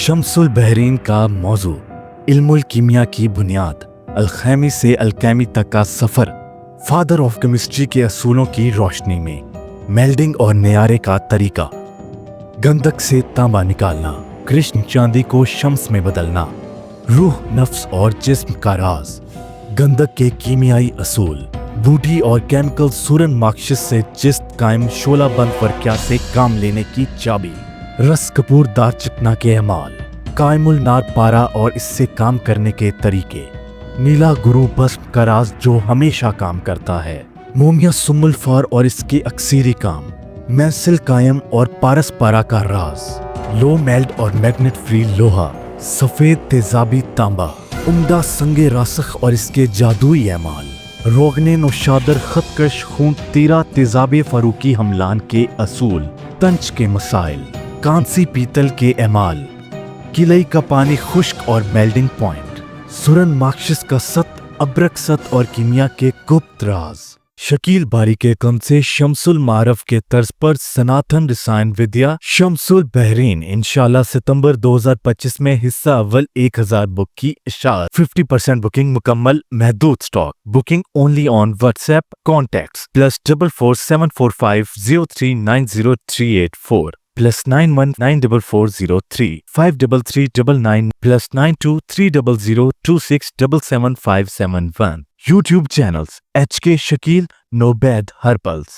Shamsul Bahrain का मौजू इल्मुल कीमिया की बुनियाद, अलखैमी से अलकैमी तक का सफर, फादर ऑफ केमिस्ट्री के असूलों की रोशनी में मेल्डिंग और नयारे का तरीका, गंधक से तांबा निकालना, कृष्ण चांदी को शम्स में बदलना, रूह, नफ्स और जिस्म का राज, गंधक के कीमियाई असूल, बूटी और केमिकल सूरन मार्क्सिस से जिस्त कायम शोला बंद वर्क्या से काम लेने की चाबी, रस कपूर दार चिकना के अमाल, कायमुल नार पारा और इससे काम करने के तरीके, नीला गुरु भस्म का राज जो हमेशा काम करता है, मोमिया सुमुल फार और इसके अक्सीरी काम, मैसिल कायम और पारस पारा का राज, लो मेल्ट और मैग्नेट फ्री लोहा, सफेद तेजाबी तांबा, उम्दा संगे रासख और इसके जादुई अमाल, रोगने नौशादर खतकश खून तीरा तेजाबे फरूकी हमलान के असूल, तंच के मसाइल, कांसी पीतल के अमाल, किलई का पानी खुश्क और मेल्डिंग पॉइंट, सुरन मार्क्सिस का सत, अब्रक सत और कीमिया के गुप्त राज, शकील बारी के कम से शम्सुल मारफ के तर्ज पर सनातन रसायन विद्या। शम्सुल बहरीन इंशाल्लाह सितंबर 2025 में हिस्सा अव्वल 1000 बुक की इशाअत, 50% बुकिंग मुकम्मल, महदूद stock, booking only on WhatsApp, contacts +447440390384 +919440353399 +923002677571 YouTube channels HK Shakil, Nobed Herbals.